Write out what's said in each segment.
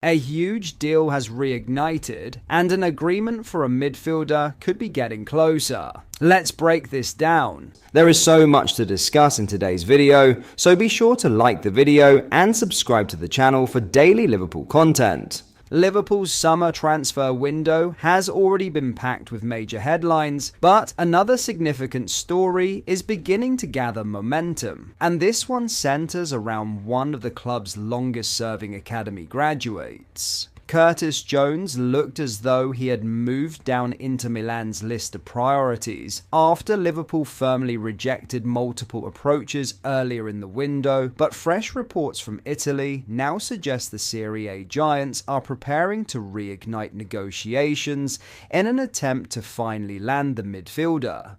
A huge deal has reignited, and an agreement for a midfielder could be getting closer. Let's break this down. There is so much to discuss in today's video, so be sure to like the video and subscribe to the channel for daily Liverpool content. Liverpool's summer transfer window has already been packed with major headlines, but another significant story is beginning to gather momentum, and this one centers around one of the club's longest-serving academy graduates. Curtis Jones looked as though he had moved down Inter Milan's list of priorities after Liverpool firmly rejected multiple approaches earlier in the window, but fresh reports from Italy now suggest the Serie A giants are preparing to reignite negotiations in an attempt to finally land the midfielder.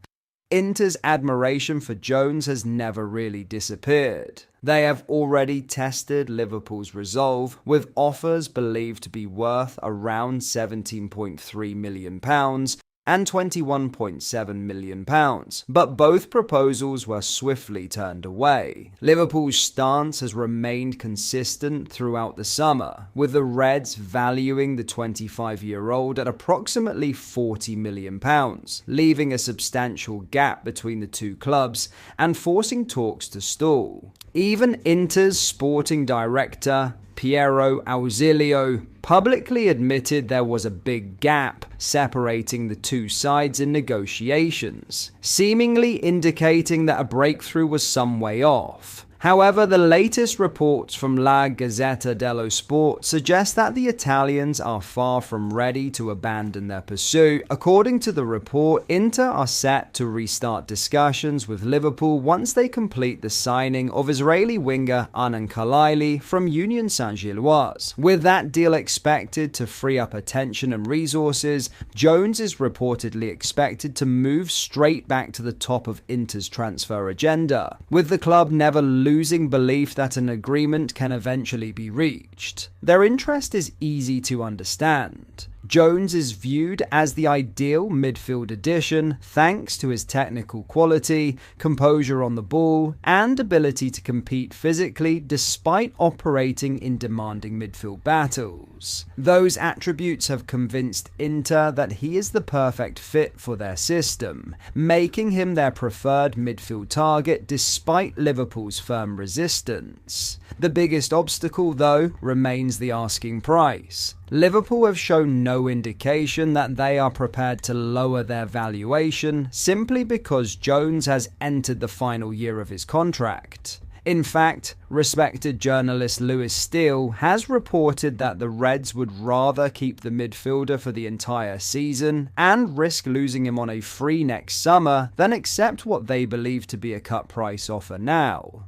Inter's admiration for Jones has never really disappeared. They have already tested Liverpool's resolve, with offers believed to be worth around £17.3 million and £21.7 million, but both proposals were swiftly turned away. Liverpool's stance has remained consistent throughout the summer, with the Reds valuing the 25-year-old at approximately £40 million, leaving a substantial gap between the two clubs and forcing talks to stall. Even Inter's sporting director, Piero Ausilio, publicly admitted there was a big gap separating the two sides in negotiations, seemingly indicating that a breakthrough was some way off. However, the latest reports from La Gazzetta dello Sport suggest that the Italians are far from ready to abandon their pursuit. According to the report, Inter are set to restart discussions with Liverpool once they complete the signing of Israeli winger Anan Kalaili from Union Saint-Gilloise. With that deal expected to free up attention and resources, Jones is reportedly expected to move straight back to the top of Inter's transfer agenda, with the club never losing belief that an agreement can eventually be reached. Their interest is easy to understand. Jones is viewed as the ideal midfield addition thanks to his technical quality, composure on the ball, and ability to compete physically despite operating in demanding midfield battles. Those attributes have convinced Inter that he is the perfect fit for their system, making him their preferred midfield target despite Liverpool's firm resistance. The biggest obstacle, though, remains the asking price. Liverpool have shown no indication that they are prepared to lower their valuation simply because Jones has entered the final year of his contract. In fact, respected journalist Lewis Steele has reported that the Reds would rather keep the midfielder for the entire season and risk losing him on a free next summer than accept what they believe to be a cut price offer now.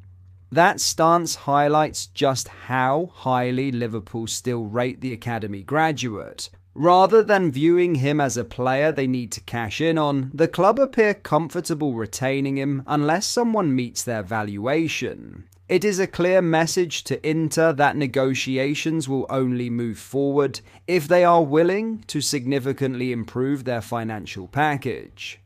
That stance highlights just how highly Liverpool still rate the academy graduate. Rather than viewing him as a player they need to cash in on, the club appear comfortable retaining him unless someone meets their valuation. It is a clear message to Inter that negotiations will only move forward if they are willing to significantly improve their financial package.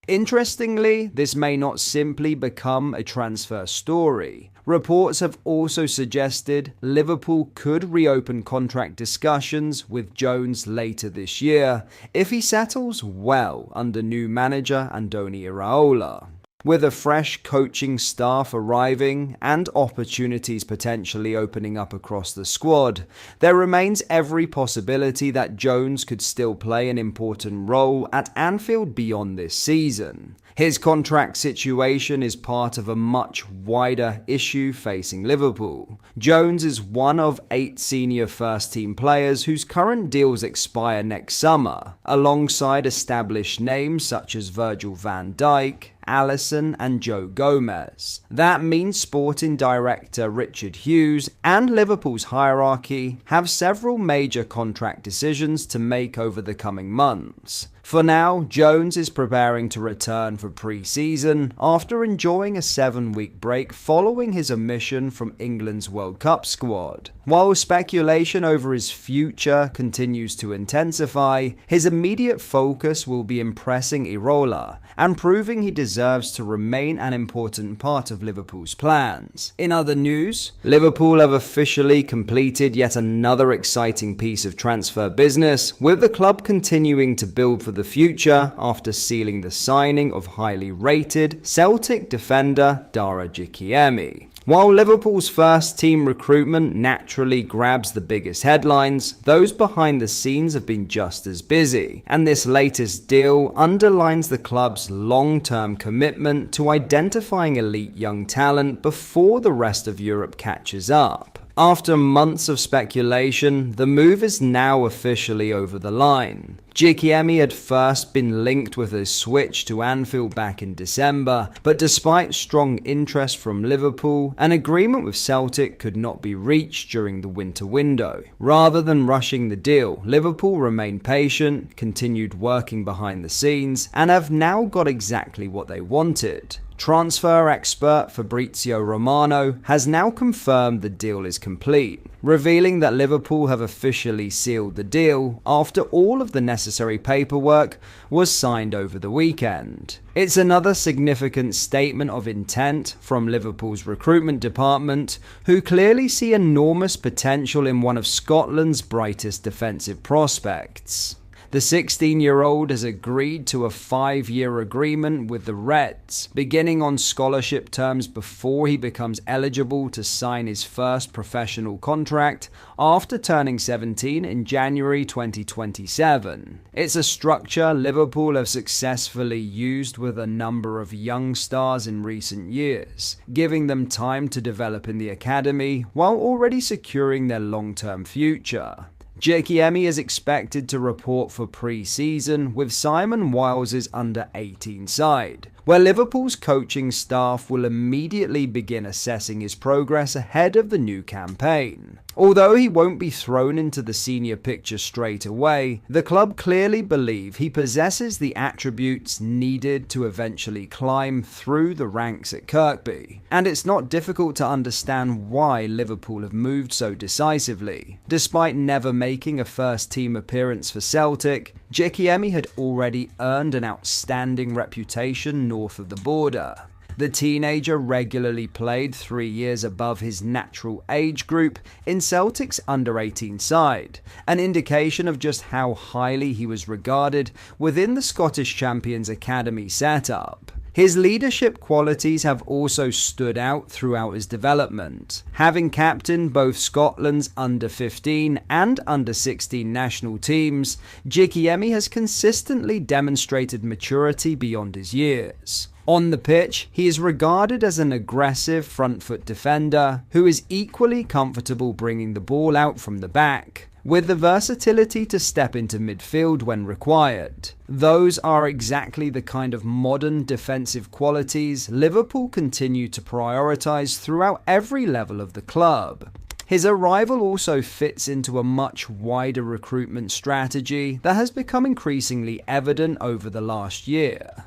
Interestingly, this may not simply become a transfer story. Reports have also suggested Liverpool could reopen contract discussions with Jones later this year if he settles well under new manager Andoni Iraola. With a fresh coaching staff arriving and opportunities potentially opening up across the squad, there remains every possibility that Jones could still play an important role at Anfield beyond this season. His contract situation is part of a much wider issue facing Liverpool. Jones is one of 8 senior first-team players whose current deals expire next summer, alongside established names such as Virgil van Dijk, Alisson and Joe Gomez. That means sporting director Richard Hughes and Liverpool's hierarchy have several major contract decisions to make over the coming months. For now, Jones is preparing to return for pre-season after enjoying a 7-week break following his omission from England's World Cup squad. While speculation over his future continues to intensify, his immediate focus will be impressing Irola and proving he deserves to remain an important part of Liverpool's plans. In other news, Liverpool have officially completed yet another exciting piece of transfer business, with the club continuing to build for the future after sealing the signing of highly rated Celtic defender Darra Jiki. While Liverpool's first team recruitment naturally grabs the biggest headlines, those behind the scenes have been just as busy, and this latest deal underlines the club's long-term commitment to identifying elite young talent before the rest of Europe catches up. After months of speculation, the move is now officially over the line. Jiki had first been linked with a switch to Anfield back in December, but despite strong interest from Liverpool, an agreement with Celtic could not be reached during the winter window. Rather than rushing the deal, Liverpool remained patient, continued working behind the scenes, and have now got exactly what they wanted. Transfer expert Fabrizio Romano has now confirmed the deal is complete, revealing that Liverpool have officially sealed the deal after all of the necessary paperwork was signed over the weekend. It's another significant statement of intent from Liverpool's recruitment department, who clearly see enormous potential in one of Scotland's brightest defensive prospects. The 16-year-old has agreed to a 5-year agreement with the Reds, beginning on scholarship terms before he becomes eligible to sign his first professional contract after turning 17 in January 2027. It's a structure Liverpool have successfully used with a number of young stars in recent years, giving them time to develop in the academy while already securing their long-term future. Jiki is expected to report for pre-season with Simon Wiles's under-18 side, where Liverpool's coaching staff will immediately begin assessing his progress ahead of the new campaign. Although he won't be thrown into the senior picture straight away, the club clearly believe he possesses the attributes needed to eventually climb through the ranks at Kirkby, and it's not difficult to understand why Liverpool have moved so decisively. Despite never making a first-team appearance for Celtic, Jiki had already earned an outstanding reputation north of the border. The teenager regularly played 3 years above his natural age group in Celtic's under-18 side, an indication of just how highly he was regarded within the Scottish Champions Academy setup. His leadership qualities have also stood out throughout his development. Having captained both Scotland's under-15 and under-16 national teams, Jiki has consistently demonstrated maturity beyond his years. On the pitch, he is regarded as an aggressive front-foot defender who is equally comfortable bringing the ball out from the back, with the versatility to step into midfield when required. Those are exactly the kind of modern defensive qualities Liverpool continue to prioritise throughout every level of the club. His arrival also fits into a much wider recruitment strategy that has become increasingly evident over the last year.